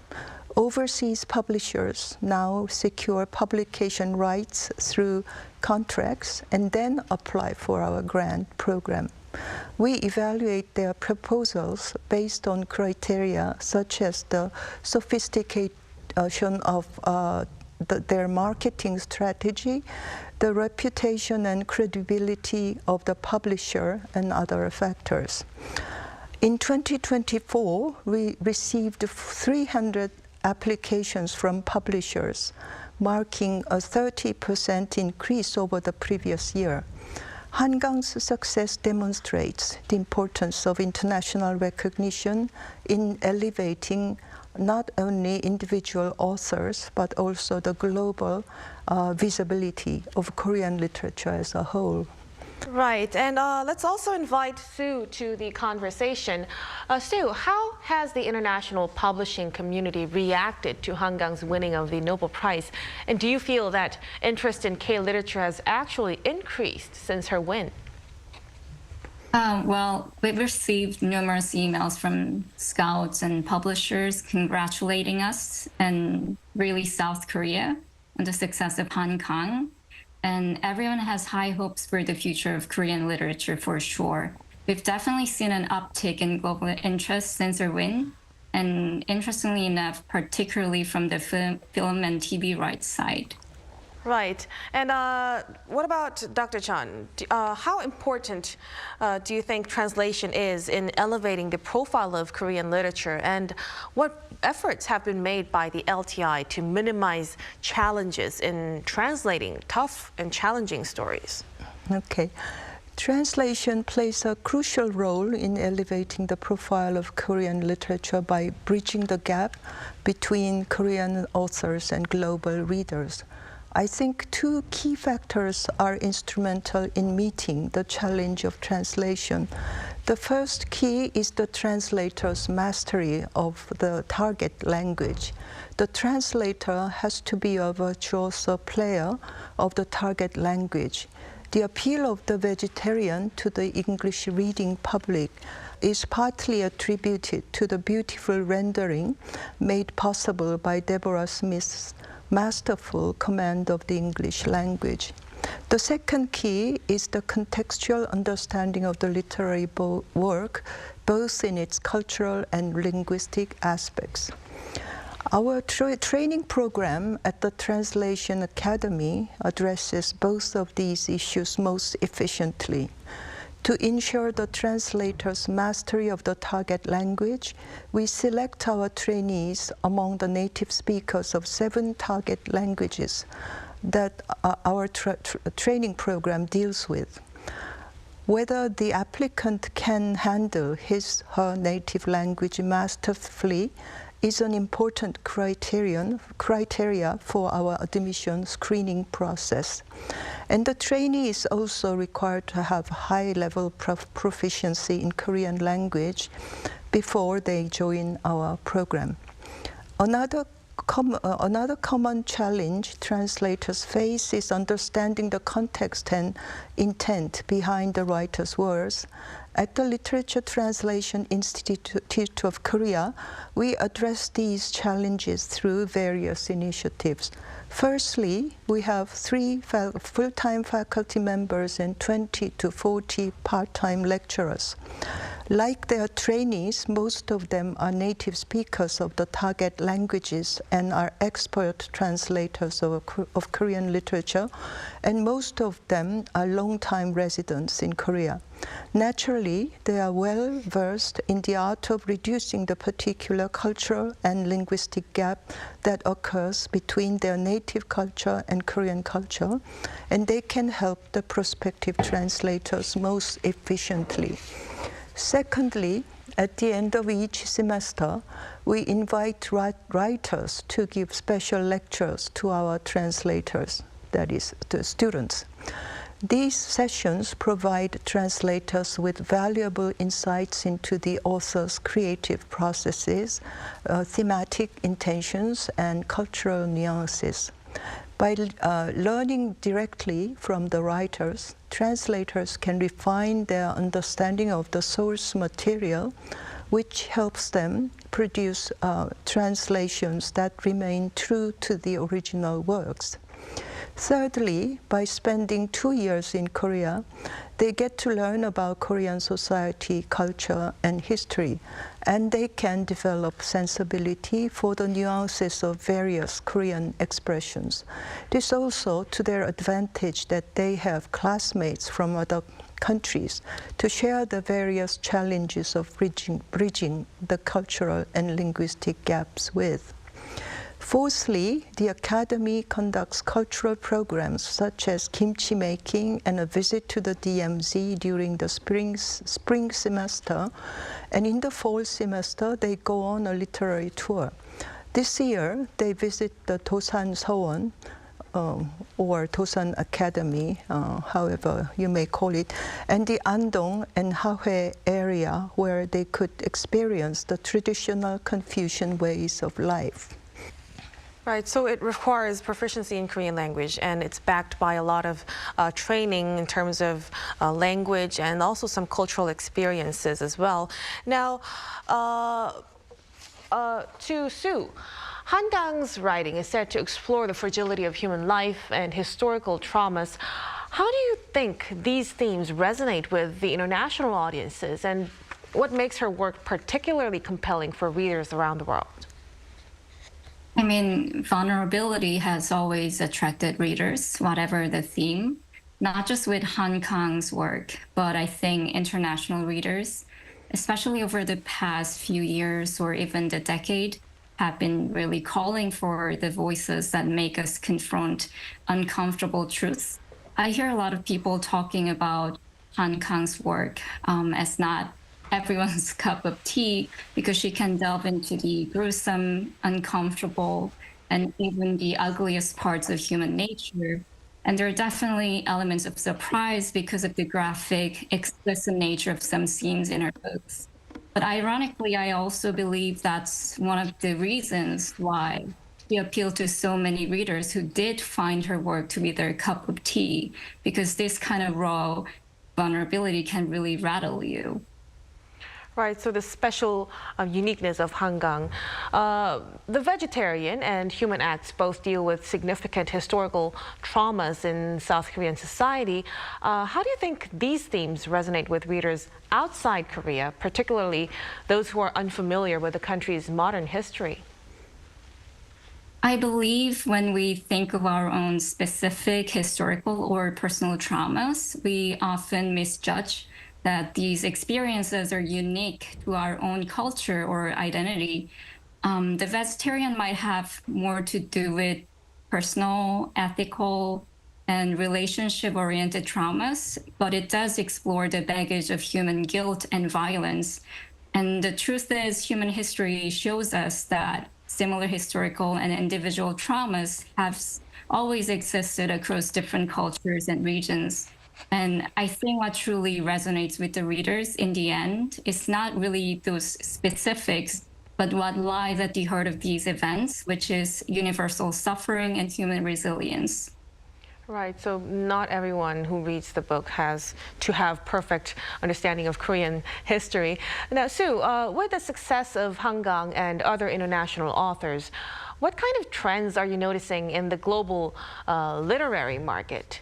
Overseas publishers now secure publication rights through contracts and then apply for our grant program. We evaluate their proposals based on criteria such as the sophistication of their marketing strategy, the reputation and credibility of the publisher, and other factors. In 2024, we received 300 applications from publishers, marking a 30% increase over the previous year. Hangang's success demonstrates the importance of international recognition in elevating not only individual authors, but also the global visibility of Korean literature as a whole.
Right, and let's also invite Sue to the conversation. Sue, how has the international publishing community reacted to Hangang's winning of the Nobel Prize? And do you feel that interest in K-literature has actually increased since her win?
Well, we've received numerous emails from scouts and publishers congratulating us and really South Korea on the success of Hangang. And everyone has high hopes for the future of Korean literature for sure. We've definitely seen an uptick in global interest since her win. And interestingly enough, particularly from the film and TV rights side.
Right. And what about Dr. Chan? How important do you think translation is in elevating the profile of Korean literature? And what efforts have been made by the LTI to minimize challenges in translating tough and challenging stories?
Okay. Translation plays a crucial role in elevating the profile of Korean literature by bridging the gap between Korean authors and global readers. I think two key factors are instrumental in meeting the challenge of translation. The first key is the translator's mastery of the target language. The translator has to be a virtuoso player of the target language. The appeal of the vegetarian to the English reading public is partly attributed to the beautiful rendering made possible by Deborah Smith's masterful command of the English language. The second key is the contextual understanding of the literary work, both in its cultural and linguistic aspects. Our training program at the Translation Academy addresses both of these issues most efficiently. To ensure the translator's mastery of the target language, we select our trainees among the native speakers of 7 target languages that our training program deals with. Whether the applicant can handle his/her native language masterfully is an important criteria for our admission screening process. And the trainee is also required to have high-level proficiency in Korean language before they join our program. Another common challenge translators face is understanding the context and intent behind the writer's words. At the Literature Translation Institute of Korea, we address these challenges through various initiatives. Firstly, we have 3 full-time faculty members and 20 to 40 part-time lecturers. Like their trainees, most of them are native speakers of the target languages and are expert translators of Korean literature, and most of them are long-time residents in Korea. Naturally, they are well versed in the art of reducing the particular cultural and linguistic gap that occurs between their native culture and Korean culture, and they can help the prospective translators most efficiently. Secondly, at the end of each semester, we invite writers to give special lectures to our translators, that is, to students. These sessions provide translators with valuable insights into the author's creative processes, thematic intentions, and cultural nuances. By learning directly from the writers, translators can refine their understanding of the source material, which helps them produce translations that remain true to the original works. Thirdly, by spending 2 years in Korea, they get to learn about Korean society, culture, and history, and they can develop sensibility for the nuances of various Korean expressions. It is also to their advantage that they have classmates from other countries to share the various challenges of bridging the cultural and linguistic gaps with. Fourthly, the Academy conducts cultural programs such as kimchi making and a visit to the DMZ during the spring semester, and in the fall semester they go on a literary tour. This year they visit the Dosan Sewon, or Dosan Academy, however you may call it, and the Andong and Hahue area where they could experience the traditional Confucian ways of life.
Right, so it requires proficiency in Korean language, and it's backed by a lot of training in terms of language and also some cultural experiences as well. Now, to Sue, Han Kang's writing is said to explore the fragility of human life and historical traumas. How do you think these themes resonate with the international audiences, and what makes her work particularly compelling for readers around the world?
I mean, vulnerability has always attracted readers, whatever the theme, not just with Han Kang's work, but I think international readers, especially over the past few years or even the decade, have been really calling for the voices that make us confront uncomfortable truths. I hear a lot of people talking about Han Kang's work as not everyone's cup of tea, because she can delve into the gruesome, uncomfortable, and even the ugliest parts of human nature. And there are definitely elements of surprise because of the graphic, explicit nature of some scenes in her books. But ironically, I also believe that's one of the reasons why she appealed to so many readers who did find her work to be their cup of tea, because this kind of raw vulnerability can really rattle you.
Right, so the special uniqueness of Hangang. The vegetarian and human acts both deal with significant historical traumas in South Korean society. How do you think these themes resonate with readers outside Korea, particularly those who are unfamiliar with the country's modern history?
I believe when we think of our own specific historical or personal traumas, we often misjudge that these experiences are unique to our own culture or identity. The vegetarian might have more to do with personal, ethical, and relationship-oriented traumas, but it does explore the baggage of human guilt and violence. And the truth is, human history shows us that similar historical and individual traumas have always existed across different cultures and regions. And I think what truly resonates with the readers in the end is not really those specifics, but what lies at the heart of these events, which is universal suffering and human resilience.
Right, so not everyone who reads the book has to have perfect understanding of Korean history. Now, Sue, with the success of Hangang and other international authors, what kind of trends are you noticing in the global literary market?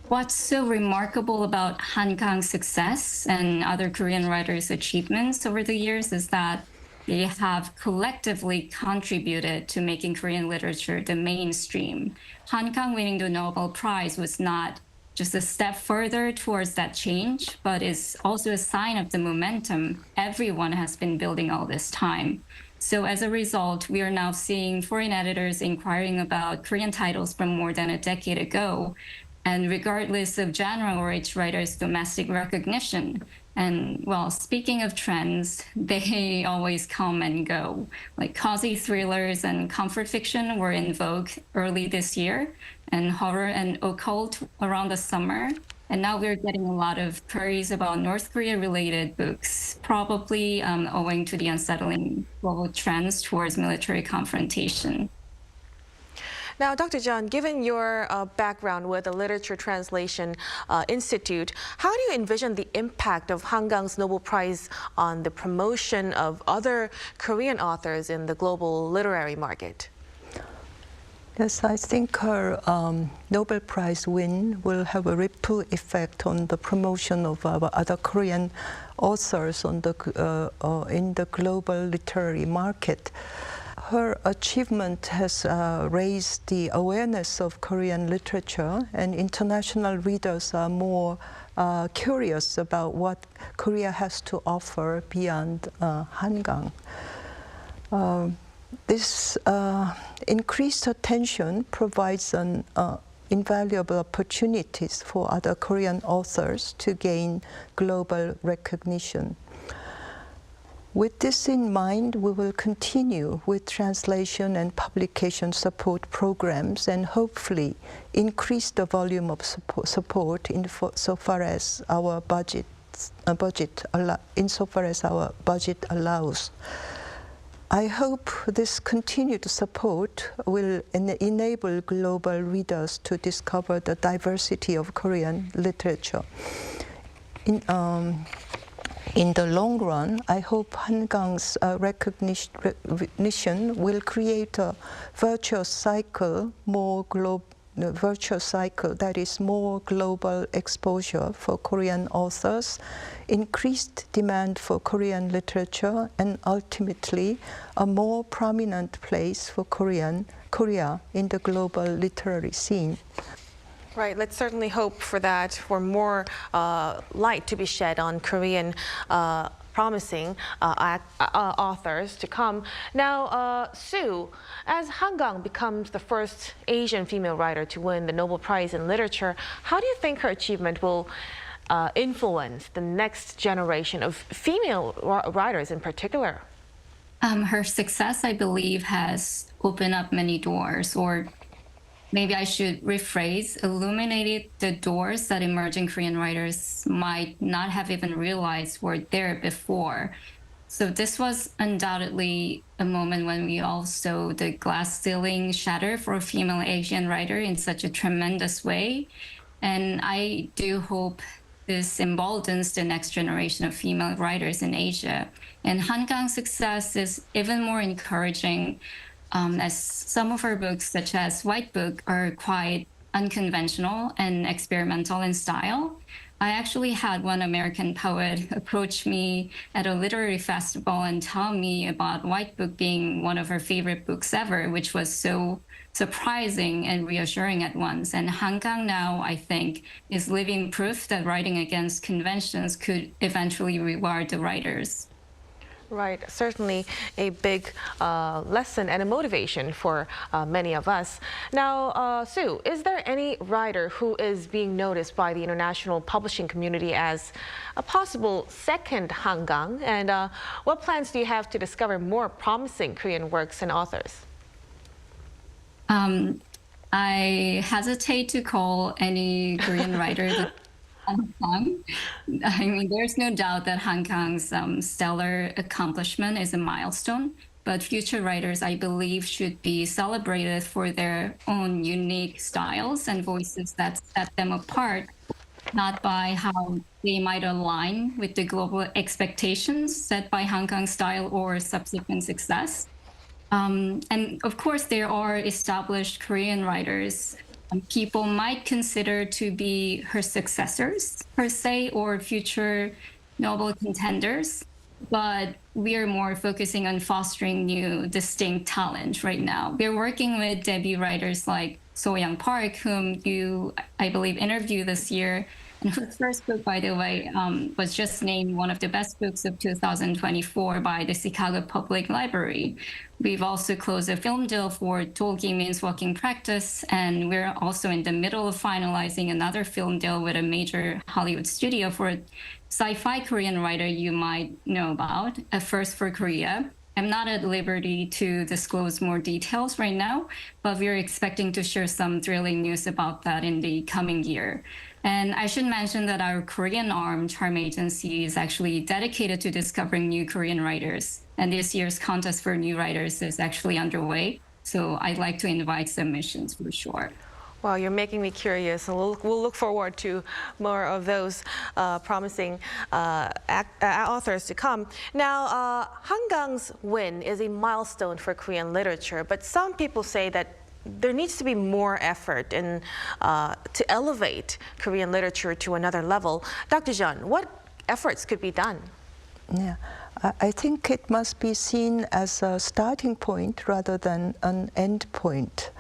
What's so remarkable about Hankang's success and other Korean writers' achievements over the years is that they have collectively contributed to making Korean literature the mainstream. Kang winning the Nobel Prize was not just a step further towards that change, but is also a sign of the momentum everyone has been building all this time. So as a result, we are now seeing foreign editors inquiring about Korean titles from more than a decade ago. And regardless of genre or each writer's domestic recognition. And well, speaking of trends, they always come and go. Like cozy thrillers and comfort fiction were in vogue early this year, and horror and occult around the summer. And now we're getting a lot of queries about North Korea-related books, probably owing to the unsettling global trends towards military confrontation.
Now, Dr. Jeon, given your background with the Literature Translation Institute, how do you envision the impact of Hangang's Nobel Prize on the promotion of other Korean authors in the global literary market?
Yes, I think her Nobel Prize win will have a ripple effect on the promotion of our other Korean authors on in the global literary market. Her achievement has raised the awareness of Korean literature, and international readers are more curious about what Korea has to offer beyond Hangang. This increased attention provides an invaluable opportunities for other Korean authors to gain global recognition. With this in mind, we will continue with translation and publication support programs and hopefully increase the volume of support insofar as our budget allows. I hope this continued support will enable global readers to discover the diversity of Korean literature. In the long run, I hope Hangang's recognition will create a virtuous cycle, that is more global exposure for Korean authors, increased demand for Korean literature, and ultimately a more prominent place for Korea in the global literary scene.
Right, let's certainly hope for that, for more light to be shed on Korean promising authors to come. Now, Sue, as Hangang becomes the first Asian female writer to win the Nobel Prize in Literature, how do you think her achievement will influence the next generation of female writers in particular?
Her success, I believe, has opened up many doors, or maybe I should rephrase, illuminated the doors that emerging Korean writers might not have even realized were there before. So this was undoubtedly a moment when we all saw the glass ceiling shatter for a female Asian writer in such a tremendous way. And I do hope this emboldens the next generation of female writers in Asia. And Han Kang's success is even more encouraging as some of her books, such as White Book, are quite unconventional and experimental in style. I actually had one American poet approach me at a literary festival and tell me about White Book being one of her favorite books ever, which was so surprising and reassuring at once. And Han Kang now, I think, is living proof that writing against conventions could eventually reward the writers.
Right, certainly a big lesson and a motivation for many of us. Now, Sue, is there any writer who is being noticed by the international publishing community as a possible second Han Kang? And what plans do you have to discover more promising Korean works and authors?
I hesitate to call any Korean writer the Han Kang. I mean, there's no doubt that Han Kang's stellar accomplishment is a milestone, but future writers, I believe, should be celebrated for their own unique styles and voices that set them apart, not by how they might align with the global expectations set by Han Kang's style or subsequent success. And of course, there are established Korean writers people might consider to be her successors, per se, or future Nobel contenders. But we are more focusing on fostering new, distinct talent right now. We're working with debut writers like So-young Park, whom you, I believe, interviewed this year, and whose first book, by the way, was just named one of the best books of 2024 by the Chicago Public Library. We've also closed a film deal for Do Gi-min's Walking Practice, and we're also in the middle of finalizing another film deal with a major Hollywood studio for a sci-fi Korean writer you might know about, a first for Korea. I'm not at liberty to disclose more details right now, but we're expecting to share some thrilling news about that in the coming year. And I should mention that our Korean arm, Charm Agency, is actually dedicated to discovering new Korean writers. And this year's contest for new writers is actually underway. So I'd like to invite submissions for sure.
Well, you're making me curious. We'll look forward to more of those promising authors to come. Now, Han Kang's win is a milestone for Korean literature, but some people say that there needs to be more effort in, to elevate Korean literature to another level. Dr. Jeon, what efforts could be done?
Yeah, I think it must be seen as a starting point rather than an end point.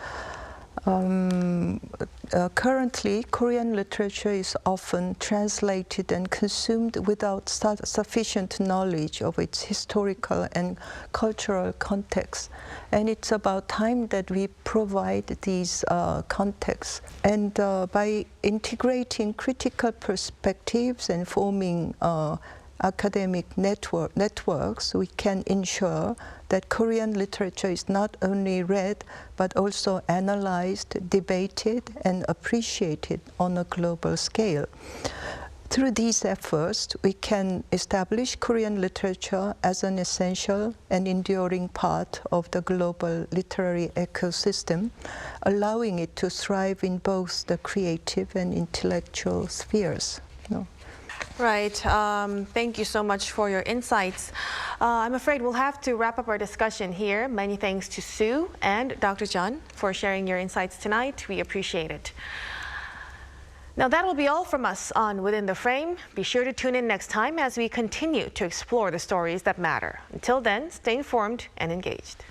Currently, Korean literature is often translated and consumed without sufficient knowledge of its historical and cultural context. And it's about time that we provide these contexts. And by integrating critical perspectives and forming academic networks, we can ensure that Korean literature is not only read, but also analyzed, debated, and appreciated on a global scale. Through these efforts, we can establish Korean literature as an essential and enduring part of the global literary ecosystem, allowing it to thrive in both the creative and intellectual spheres.
Right. Thank you so much for your insights. I'm afraid we'll have to wrap up our discussion here. Many thanks to Sue and Dr. Jeon for sharing your insights tonight. We appreciate it. Now that will be all from us on Within the Frame. Be sure to tune in next time as we continue to explore the stories that matter. Until then, stay informed and engaged.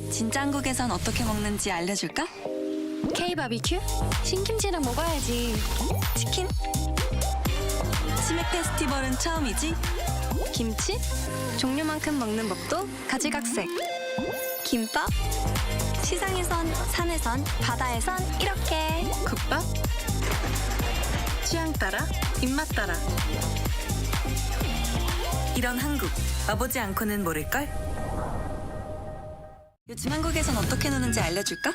진짜 한국에선 어떻게 먹는지 알려줄까? K-바비큐? 신김치랑 먹어야지. 치킨? 치맥 페스티벌은 처음이지. 김치? 종류만큼 먹는 법도 가지각색. 김밥? 시장에선, 산에선, 바다에선 이렇게. 국밥? 취향 따라, 입맛 따라. 이런 한국, 와보지 않고는 모를걸? 요즘 한국에선 어떻게 노는지 알려줄까?